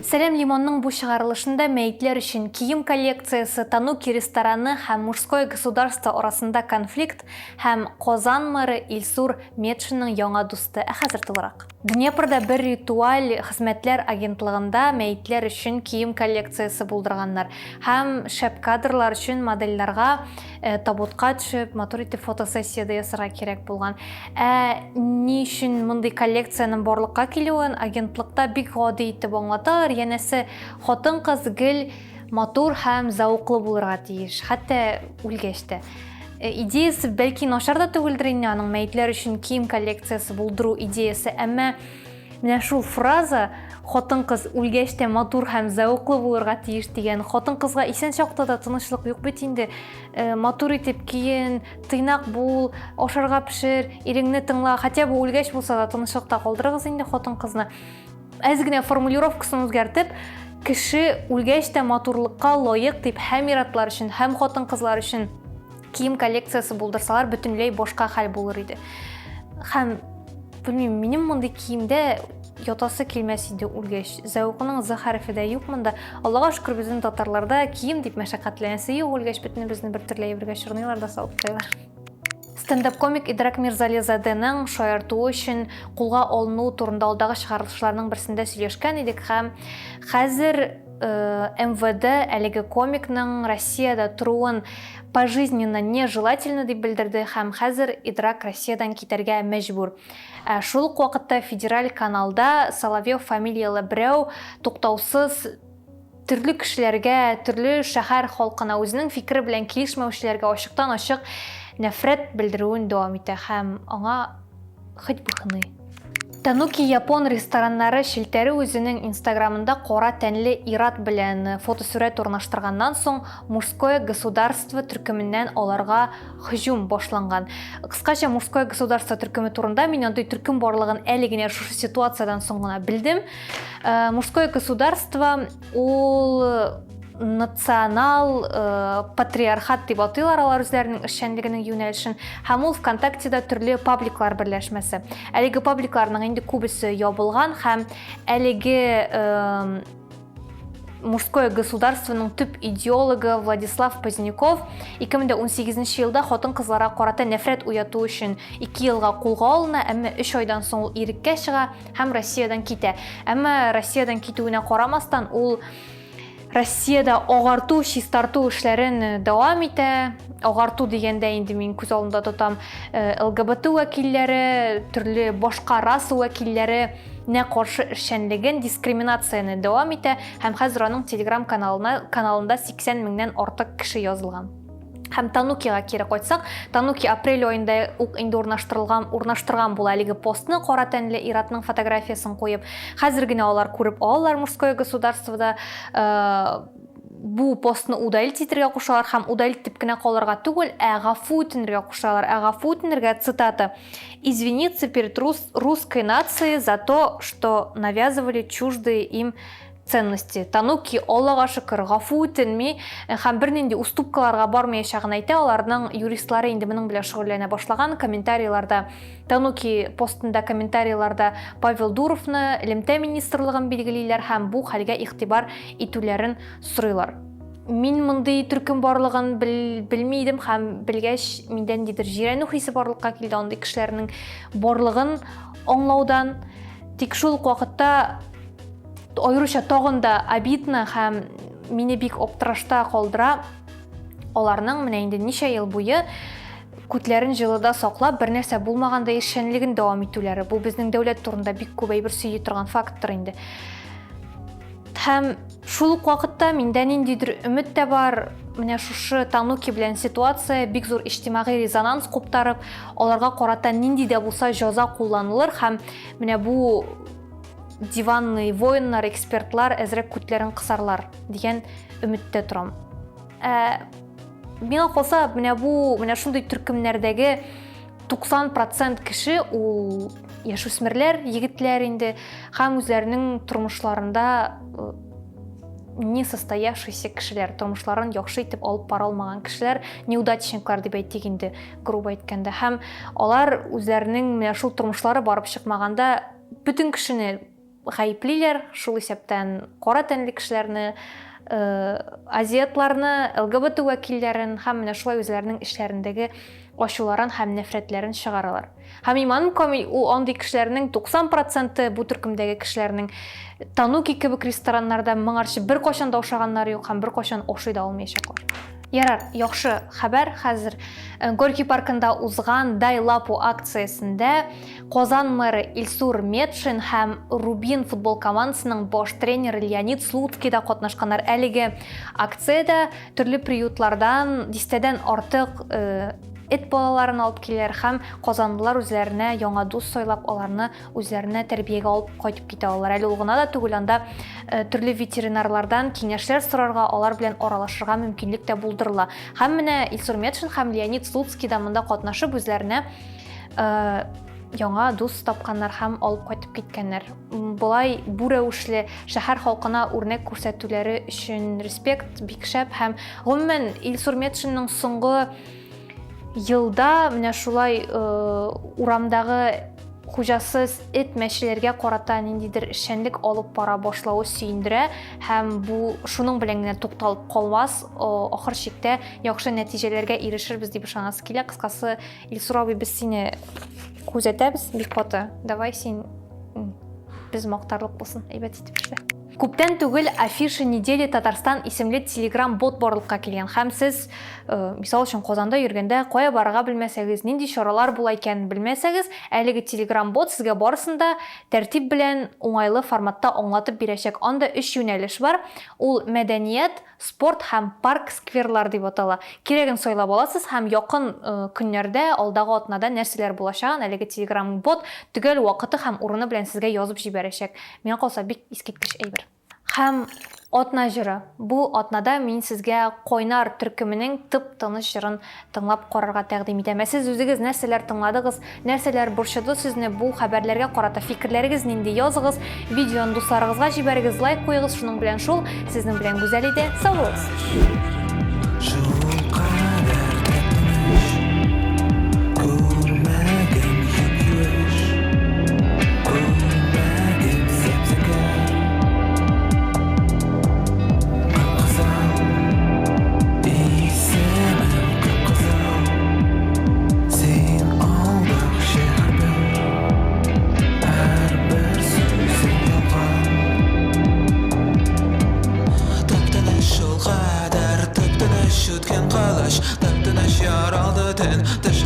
Сәлем Лимонның бу чыгарылышында мәйтләр өчен кием коллекциясы, Тануки рестораны һәм мужское государство арасында конфликт һәм Казан мэры Илсур Метшинның яңа дусты хәзер тулырак. Днепрда бер ритуаль хезмәтләр агентлыгында мәйтләр өчен кием коллекциясы булдырганнар һәм шәп кадрлар өчен модельләргә табутка төшеп, матур итеп фотосессияда ясарга кирәк булган. Ни өчен мондый коллекцияның барлыкка килүен агентлыкта бик гади итеп аңлаталар. Янәсе, хатын-кыз гел матур һәм зауклы булырга тиеш, хәтта үлгәч тә. Идеясы бәлки начар да түгелдер инде аның мәйтләр өчен кием коллекциясы булдыру идеясы, әмма менә шул фраза хатын-кыз үлгәч тә матур һәм зауклы булырга тиеш дигән, хатын-кызга исән чакта да тынычлык юк бит инде. Матур итеп киен, тыйнак бул, ашарга пешер, иреңне тыңла, хәтта бу үлгәч булса да тынычлыкта калдырыгыз инде хатын-кызны. Әз генә формулировкасын үзгәртеп, кеше үлгәч тә матурлыкка лаек дип һәм иратлар өчен, һәм хатын-кызлар өчен кием коллекциясы булдырсалар, бөтенләй башка хәл булыр иде. Һәм белмим, минем мондый киемдә ятасы килмәс иде үлгәч. Зәвыкның з хәрефе дә юк монда. Аллага шөкер, безнең татарларда кием дип мәшәкатьләнәсе юк, үлгәч бөтенебезне бер төрле әйбергә чорнылар да салып куялар. Стендап-комик Идрак Мирзализаденың шаяртуы өчен кулга алыну турында алдагы чыгарылышларның берсендә сөйләшкән идек һәм хәзер МВД әлеге комикның Россиядә торуын пожизненно нежелательно дип белдерде һәм хәзер Идрак Россиядән китәргә мәҗбүр. Шул ук вакытта федераль каналда Соловьев фамилиялы берәү туктаусыз төрле кешеләргә, төрле шәһәр халкына үзенең фикере белән килешмәүчеләргә ачыктан-ачык нәфрәт белдерүен дәвам итә һәм аңа хит бухны. Тануки япон рестораннары шелтәре үзенең инстаграмында кара тәнле ират белән фотосурәт урнаштырганнан соң мужское государство төркеменнән аларга һөҗүм башланган. Кыскача мужское государство төркеме турында мин андый төркем барлыгын әле генә шушы ситуациядан соң гына белдем. Мужское государство ул национал патриархат дип атыйлар алар үзләренең эшчәнлегенең юнәлешен һәм ул ВКонтактеда төрле пабликлар берләшмәсе. Әлеге пабликларның инде күбесе ябылган һәм әлеге мужское государственның төп идеологы Владислав Поздняков 2018 елда хатын-кызларга карата нәфрәт уяту өчен 2 елга кулга алына, әмма 3 айдан соң ул иреккә чыга һәм Россиядән китә. Әмма Россиядән китүенә карамастан ул Россиядә агарту, чистарту эшләрен дәвам итә. Агарту дигәндә инде мин күз алдында тотам ЛГБТ вәкилләре, төрле башка раса вәкилләре нә каршы эшчәнлеген, дискриминацияны дәвам итә һәм хәзер аның Telegram каналында 80 меңнән артык кеше язылган. Һәм Танукига кире кайтсак, Тануки апрель айында ук инде урнаштырган була әлеге постны кара тәнле иратның фотографиясын куеп. Хәзер генә алар күреп алалар мужское государствода бу постны удалить итәргә кушалар һәм удалить итеп кенә калырга түгел, гафу үтенергә кушалар. Гафу үтенергә цитата: "Извиниться перед русской нацией за то, что навязывали чуждые им ценности". Тануки Аллага шөкер гафу үтенми һәм бернинди уступкаларга бармаячагын әйтә. Аларның юристлары инде моның белән шөгыльләнә башлаган. Комментарийларда Тануки постында комментарийларда Павел Дуровны элемтә министрлыгын билгелиләр һәм бу хәлгә игътибар итүләрен сорыйлар. Мин мондый төркем барлыгын белмидем һәм белгәч миндән дидер җирәнү хисе барлыкка килде андый кешеләрнең барлыгын аңлаудан. Тик шул вакытта айрыша тагын да обидно һәм мине бик аптырашта калдыра. Аларның менә инде ничә ел буе күтләрен җылыда саклап, бер нәрсә булмаганда эшчәнлеген дәвам итүләре. Бу безнең дәүләт турында бик күп әйбер сөйли торган фактор инде. Һәм шул ук вакытта миндә ниндидер өмет тә бар. Менә шушы Тануки белән ситуация бик зур иҗтимагый резонанс куптарып, аларга карата нинди дә булса җәза кулланылыр һәм менә бу диванный воиннар, экспертлар әзрәк күтләрен кысарлар дигән өметтә торам. Миңа калса, менә шундый төркемнәрдәге 90% кеше ул яшүсмерләр, егетләр инде һәм үзләренең тормышларында не состоявшиеся кешеләр, тормышларын яхшы итеп алып бара алмаган кешеләр, неудачниклар дип әйтик инде, грубо әйткәндә. Һәм алар үзләренең шул тормышлары барып чыкмаганда бөтен кешене гаеплиләр, шул исәптән кара тәнле кешеләрне, азиатларны, ЛГБТ вәкилләрен һәм менә шулай үзләренең эшләрендәге ачуларын һәм нәфрәтләрен чыгаралар. Һәм иманым камил, ул андый кешеләрнең 90% бу төркемдәге кешеләрнең Тануки кебек рестораннарда моңарчы бер кашан да ашаганнары юк һәм бер кашан ашый да алмаячаклар. Ярар, яхшы хәбәр хәзер Горький паркында узган Дай лапу акциясендә Казан мэры Илсур Метшин һәм Рубин футбол командасының баш тренеры Леонид Слуцкий да катнашканнар. Әлеге акциядә төрле приютлардан 10дән артык эт балаларын алып киләләр һәм казанлылар үзләренә яңа дус сайлап, аларны үзләренә тәрбиягә алып кайтып китә алалар. Әле ул гына да түгел, анда төрле ветеринарлардан киңәшләр сорарга, алар белән аралашырга мөмкинлек тә булдырыла. Һәм менә Илсур Метшин һәм Леонид Слуцкий да монда катнашып үзләренә яңа дус тапканнар һәм алып кайтып киткәннәр. Булай бу рәвешле шәһәр халкына үрнәк күрсәтүләре өчен респект бик шәп һәм гомумән Илсур Метшинның соңгы елда менә шулай урамдагы хуҗасыз эт мәчеләргә карата ниндидер эшчәнлек алып бара башлавы сөендерә һәм бу шуның белән генә тукталып калмас, ахыр чиктә яхшы нәтиҗәләргә ирешербез дип ышанасы килә. Кыскасы, Илсур абый, без сине күзәтәбез бик каты. Давай син без мактарлык булсын, әйбәт итеп эшлә. Күптән түгел Афиша недели Татарстан исемле телеграм-бот барлыкка килгән һәм сез, мисал өчен Казанда йөргәндә кая барырга белмәсәгез, нинди чаралар була икәнен белмәсәгез, әлеге телеграм-бот сезгә барысын да тәртип белән уңайлы форматта аңлатып бирәчәк. Анда 3 юнәлеш бар. Ул мәдәният, спорт һәм парк скверлар дип атала. Кирәген сайлап аласыз һәм якын көннәрдә алдагы атнада нәрсәләр булачагын әлеге телеграм-бот төгәл вакыты һәм урыны белән сезгә язып җибәрәчәк. Миңа калса бик искиткеч әйбер. Һәм атна җыры. Бу атнада мин сезгә Койнар төркеменең тып-тыныч җырын тыңлап карарга тәкъдим итәм. Сез үзегез нәрсәләр тыңладыгыз, нәрсәләр борчыды сезне бу хәбәрләргә карата, фикерләрегез нинди, языгыз, видеоны дусларыгызга җибәрегез, лайк куегыз, шуның белән шул сезнең белән гүзәл иде. Сау булыгыз. Yaraldı ten, dış